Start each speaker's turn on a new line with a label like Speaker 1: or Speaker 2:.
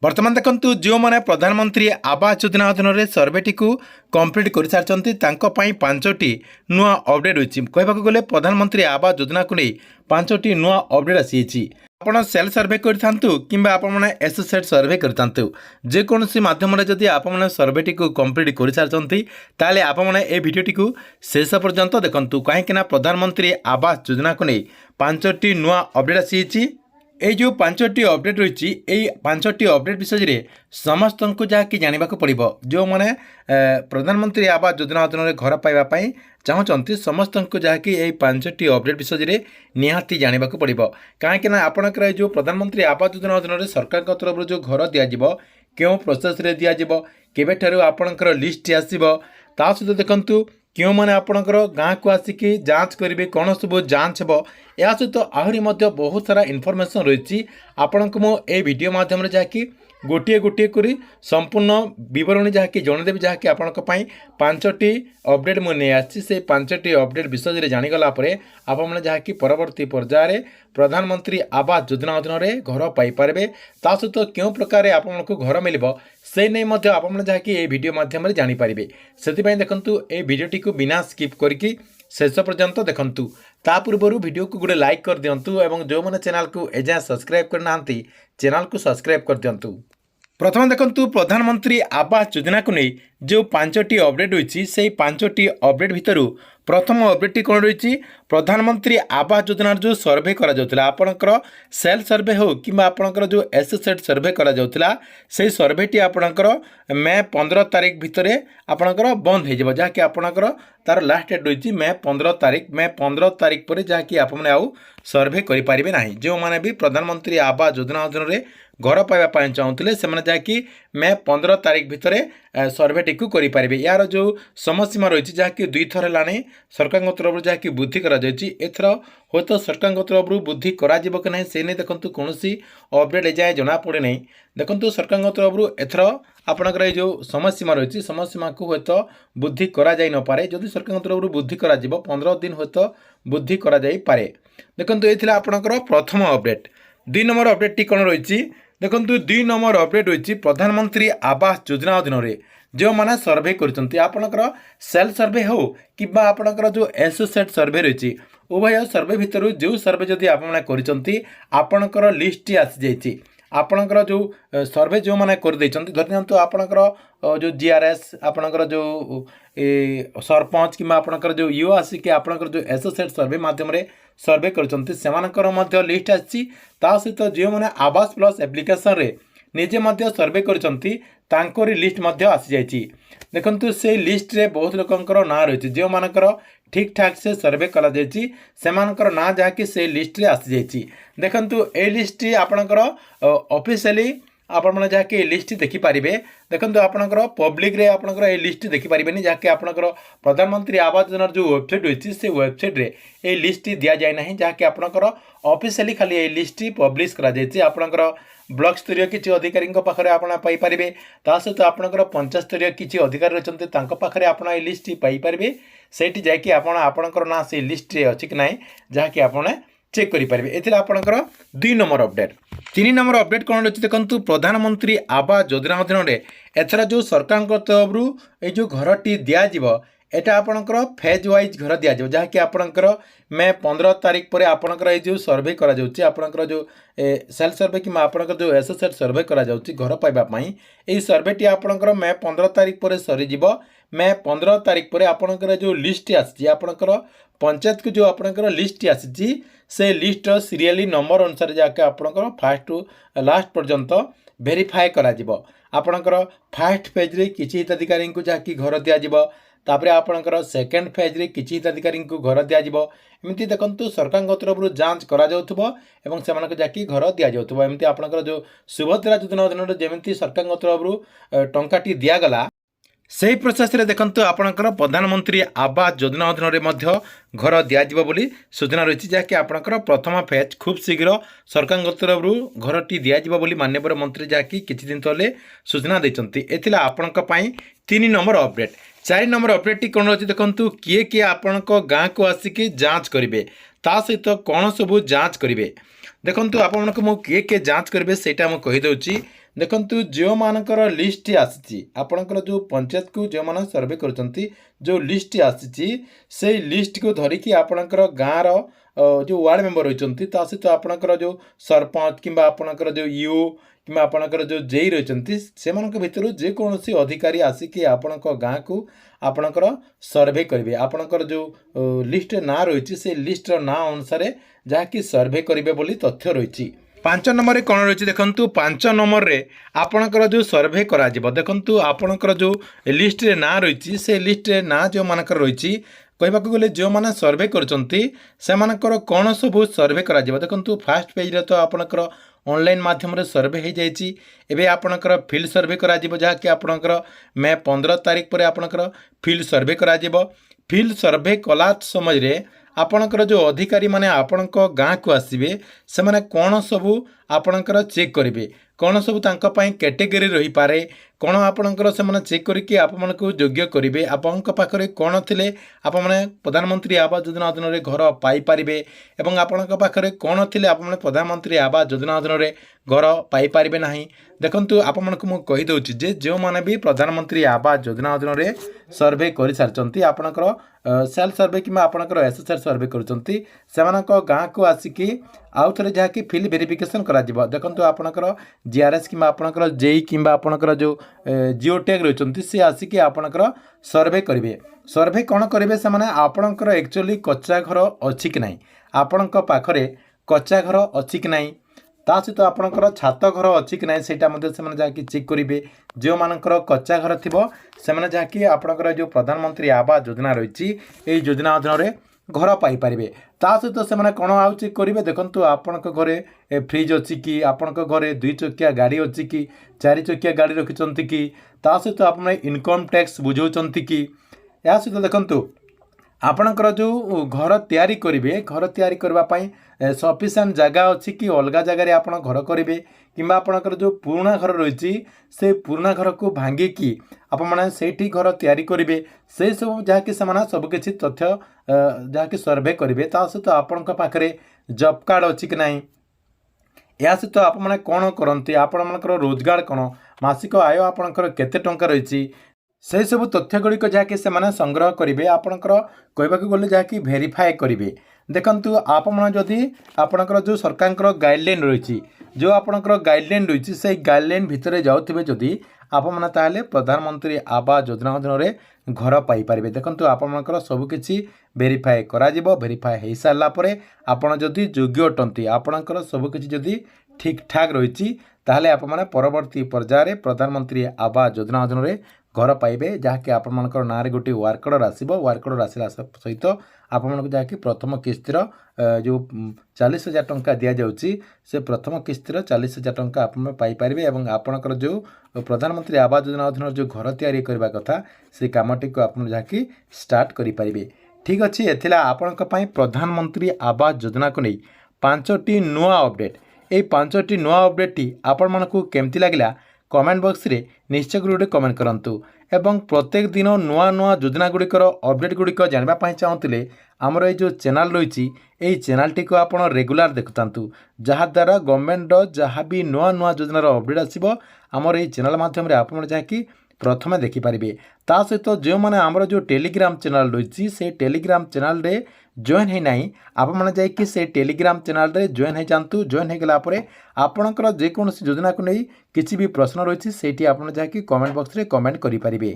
Speaker 1: बर्तमान देखु जो मैंने प्रधानमंत्री आवास योजना अधीन सर्वेटी को कंप्लीट कर सारी 5टी नुआ अपडेट होती कहवाक गले प्रधानमंत्री आवास योजना को नहीं 5टी नुआ अपडेट आसी आपड़ सेल सर्वे करूँ कि एसोसिएट सर्वे करूँ जेकोसी मध्यम जदि आप सर्वेटी को कंप्लीट कर सारी ताले आपने ये भिडटी को शेष पर्यंत देखूँ कहीं प्रधानमंत्री आवास योजना को नहीं 5टी नुआ अपडेट आसी ये जो 5टी अपडेट रही 5टी अपडेट विषय में समस्त को जहाँकि जानवाक पड़ो जो मैंने प्रधानमंत्री आवास योजना अधीन घर पाइबापी चाहते समस्त को जहाँकि 5टी अपडेट विषय में निहाती जानवाक पड़ो कहीं आपणकर जो प्रधानमंत्री आवास योजना अधीन सरकार तरफ जो घर दिज्व क्यों प्रोसेस दिज्व केबेठारू आपणकर लिस्ट आसो ता सहित देखूँ क्यों मैंने आपणकर गाँव को आसिकी जांच करेंगे कौन सब जांच हो या सहित आहरी बहुत सारा इनफॉरमेशन रही आपण को मुझे वीडियो माध्यम जहाँकि गोटे गोटे करी संपूर्ण विवरणी जहाँकि जनदेवी जहाँकि आपण 5टी अपडेट मुझे आसी से 5टी अपडेट विषय में जानीगला आपने जहाँकि परवर्ती पर्यायर प्रधानमंत्री आवास योजना अधीन घर पाइपर ता सहित क्यों प्रकार आपको घर मिल से नहीं आपने जहाँकि ये वीडियो माध्यम जानीपारे से देखूँ ये वीडियोटी को बिना स्किप करके शेष पर्यंत देखूँ ता पूर्व वीडियो को गोटे लाइक कर दिंतु और जो मैंने चैनल को एजाए सब्सक्राइब करना चैनल को सब्सक्राइब कर दिंतु। प्रथम देखूँ प्रधानमंत्री आवास योजना को नहीं जो 5टी अपडेट होती से 5टी अपडेट भितर प्रथम अपडेट कौन रही प्रधानमंत्री आवास योजना जो सर्वे करा आपणकर सेल सर्वे हो कि आपणकर जो एसोसिएट सर्वे करा से सर्वेटी आपणकर मे 15 तारीख भितर आपणकर बंद हो जहाँकि आपणकर तार लास्ट डेट रही मे 15 तारीख पर जहाँकि आपने आउ सर्वे करें ना जो मैंने भी प्रधानमंत्री आवास योजना अधीन घर पाइबा चाहूँगे से जहाँकि मे 15 तारीख भितर सर्वेटी को करें यार जो समयसीमा रही जहाँकि 2 थर है सरकार तरफ जहाँकि बुद्धि एथर हो तो सरकार तरफ बुद्धि करा कि नहीं से नहीं देखो कौन अपडेट एजाए जना पड़े नहीं देखो सरकार तरफ एथर आपणकर जो समयसीमा रही समयसीमा को हे तो बुद्धि करा जाई न पारे जदि सरकार तरफ बुद्धि करा 15 दिन हे तो बुद्धि करा जाई पारे देखो ये आपणकर प्रथम अपडेट 2 नंबर अपडेट टी कौन रही देखो 2 नंबर अपडेट रही प्रधानमंत्री आवास योजना अधीन जो मैंने सर्वे करपणकर सेल सर्वे हो कि आपणकर जो एसोसिएट सर्वे रही उभय सर्वे भितर जो सर्वे जदि आपणकर लिस्ट आसी जाइए आपणकर जो सर्वे जो मैंने कर धरते आपणकर जो जीआरएस आपणकर जो सरपंच कि आपणकर जो ईओ आसिक आपणकर जो एसोसिएट सर्वे माध्यम सर्वे कर लिस्ट आसी सहित जो मैंने आवास प्लस एप्लिकेशन रे निजे सर्वे कर लिस्ट आसी जाइए देखु से लिस्ट रे बहुत लोकंर ना रही जो मानकर ठीक ठाक से सर्वे कर ना जहाँकि से लिस्ट रे आसी जाइए देखु ए लिस्ट आपणकर ऑफिशियली आपने जहाँकि लिस्ट देखिपारे देखो आपणकर पब्लिक रे आपणकर ये लिस्ट देखिपारे जहाँकि आपणकर प्रधानमंत्री आवास योजना जो वेबसाइट रही से वेबसाइट रे ये लिस्ट दि जाए ना जहाँकि आपणकर ऑफिशियली खाली ये लिस्ट पब्लिश करा आपणकर ब्लॉक स्तरीय किसी अधिकारी पाखे आपरे ता सहित आपणकर पंचायत स्तरीय किसी अधिकारी रही पाखे आप लिस्ट पाइपर से आपणकर ना से लिस्ट रे अच्छी कि ना जहाँकि आपने चेक करेंगे ये आपणकर 2 नंबर अपडेट 3 नंबर अपडेट कौन रही देखो प्रधानमंत्री आवास योजना अधीन एथर जो सरकार तरफ ये जो घरटी दिज्व एटा आपणकर फेज वाइज घर दिज्व जहाँकि आपणकर मे 15 तारीख पर आपणकर जो सर्वे आपणकर जो सेल सर्वे कि आपणकर जो एसोसिएट सर्वे घर पाइबापी यही सर्वेटी आपणकर मे 15 तारीख पर सरीज मे 15 तारीख पर आपणकर जो लिस्ट आसी आपणकर पंचायत को जो आपणकर लिस्ट आसी से लिस्ट सीरियली नंबर अनुसार जहाँकि आपणकर फास्ट टू लास्ट पर्यंत वेरीफाए करा आपणकर फास्ट फेज रे किछि हिताधिकारी को जहाँकि घर दिज्व तापर आपणकर सेकेंड फेज रे किछि हिताधिकारी को घर दिज्व एमती देखो सरकार तरफ जांच करा एवं से जहाँकि घर दिज्व एमती आपणकर जो सुभद्रा योजना अधीन जमी सरकार तरफ टंकाटी दिगला से प्रोसेस रे देखंतु आपणकर प्रधानमंत्री आवास योजना अधीन घर दिज्व बोली सूचना रही जहाँकि आपणकर प्रथम फेज खूब शीघ्र सरकार तरफ घरटी दिज्व बोली माननीय मंत्री जहाँकि किछि दिन तले सूचना देते एथिला आपणक पई 3 नंबर अपडेट 4 नंबर अपडेट कौन रही देखो किए आपण गाँव को आसिकी जांच करेंगे ता सहित कौन सब जांच करेंगे देखंतु आपनको मु किए जांच करेंगे सेटा मु कहि दउची देखंतु जो मानकर लिस्ट आसी आपणकर जो पंचायत को जो मान सर्वे करचंती जो लिस्ट आसी से लिस्ट को धरिकी आपणकर गाँव रो जो वार्ड मेंबर होइचंती ता सहित आपणकर जो सरपंच किंबा आपणकर जो ईओ किंबा आपणकर जो जेई रहिचंती सेमानक भितरु जे कोनोसी अधिकारी आसिकी आपणक गाँ को आपणकर सर्वे करेंगे आपणकर जो लिस्ट ना रही से लिस्टर ना अनुसार जहाँकि सर्वे करेंगे बोली तथ्य रही 5 नंबर रे कौन रही देखंतु 5 नंबर रे आपणकर जो सर्वे करा जिवो देखंतु आपणकर जो लिस्ट रे ना रही से लिस्ट रे ना जो मानकर रही कहबाक गले जो माने सर्वे करचंती सेमानकर कौन सब सर्वे करा जिवो देखंतु फास्ट पेज रे तो आपणकर ऑनलाइन माध्यम रे सर्वे हो जाइए एवं आपणकर फील्ड सर्वे करा जिवो जहाँकि आपणकर मे 15 तारीख पर आपणकर फील्ड सर्वे करा जिवो फील्ड सर्वे कला समय रे आपणकर जो अधिकारी माने आपणक गाँ को आसबे से माने कौन सबू आपणकर चेक करेंगे कौन सब तांका पई कैटेगरी रही पारे कौन आपणकर से माने चेक करके आपण को योग्य करेंगे आपणक पाखरे कौन थिले आप माने प्रधानमंत्री आवास योजना अधीन रे घर पाई पारिबे एवं आपणक पाखरे कौन थिले आप माने प्रधानमंत्री आवास योजना अधीन रे घर पाई पारिबे नाही देखंतु आपमनकु मु कहि दउची जे जो माने भी प्रधानमंत्री आवास योजना अधीन रे सर्वे करि सारचंती आपणकर सेल्फ सर्वे किंबा आपणकर एसएसआर सर्वे करचंती सेमानक गाँ को आसिकी आउ थरे जहाँकि फील्ड वेरिफिकेशन करा जिवो देखंतु आपणकर जीआरएस किंबा आपणकर जेई किंबा आपणकर जो जिओ टैग रहिचंती से आसिकी आपणकर सर्वे करिवे सर्वे कोन करिवे से माने आपणकर एक्चुअली कच्चा घर अछि कि नाही आपणक पाखरे कच्चा घर अछि कि नाही ता सहित आपणकर छात घर अच्छी कि नहीं सेटा मध्य से जहाँकि चेक करेंगे जो मानकर कच्चा घर थी से जहाँकि आपणकर जो प्रधानमंत्री आवास योजना रही योजना अधीन रे घर पाइपर ता सहित से कौन आउ चेक करेंगे देखो आपण घरे फ्रिज अच्छी कि आपण घरे 2 चकिया गाड़ी अच्छी कि 4 चकिया गाड़ी रखिंट कि ता सहित आप इनकम टैक्स बुझाऊँ कि या सहित देखु आपणकर जो घर तैयारी करेंगे घर तैयारी करने सफिशिएंट जगह अच्छी कि अलग जगह आप घर करेंगे किंबा आपणकर जो पुराना घर रही से पुराना घर को भांगिकी आपठी घर तैयारी करेंगे से सब जहाँकि सबकि तथ्य जहाँकि सर्वे करेंगे ता सहित आपण पाखे जॉब कार्ड अच्छी कि नहीं या सहित आप कौन करते आपणकर रोजगार कौन मासिक आय आपणकर केते टंका रही से सब तथ्य गुड़िक जहाँकि से संग्रह करेंगे आपणकर कहवाक गले जहाँकि भेरीफाए करेंगे देखंतु आप जदि आपणकर जो सरकार गाइडलाइन रही जो आपणकर गाइडलाइन रही से गाइडलाइन भितर जाऊे जदि आप प्रधानमंत्री आवास योजना अधीन रे घर पाइपर देखंतु आपणकर सबकि भेरीफाए भेरीफाए हो सारापर आपड़ जदि योग्य अटंती आपणकर सबकि जदि ठीक ठाक रही ताहले आप परवर्ती पर्यायर प्रधानमंत्री आवास योजना अधीन रे घर पाइबे जहाँकि आपणकर नाँ गोटे वार्कर्डर आसो वार्कर्डर आसला सहित आपको जहाँकि प्रथम किस्तिर जो 40,000 टंका दि जाऊँगी से प्रथम किस्तिर 40,000 टंका आप पाइपर और आपणकर जो प्रधानमंत्री आवास योजना अधीन जो घर तैयारी करने कथा से कमटी को आप जहाँकि स्टार्ट करेंगे ठीक अच्छे एथिला आपंपाई प्रधानमंत्री आवास योजना को नहीं 5टी नुआ अपडेट ये 5टी नुआ अपडेट टी आपण मानकु केमती लागला कमेंट बॉक्स रे निश्चय गोटे कमेंट करंतु एवं प्रत्येक दिन नुआ नुआ योजना गुड़िकर अपडेट गुड़िक जानवाई चाहूँगे आमर ये जो चैनल रही यही चैनल टी को आप रेगुलार देखुता जहाद्वारा गवर्नमेंट जहाँ भी नुआ नुआ योजनार अपडेट आसो आमर ये चैनल मध्यम आप जहाँकि प्रथमे देखिपारे ता सहित जो मैंने आमर जो टेलीग्राम चैनल रही से टेलीग्राम चैनल रे जॉइन है ना आप जाकि से टेलीग्राम चैनल रे जॉइन हो जातु जॉइन होगला आपणकर जेकोसी योजना को नहीं किसी भी प्रश्न रही से आप कमेंट बॉक्स रे कमेंट करें।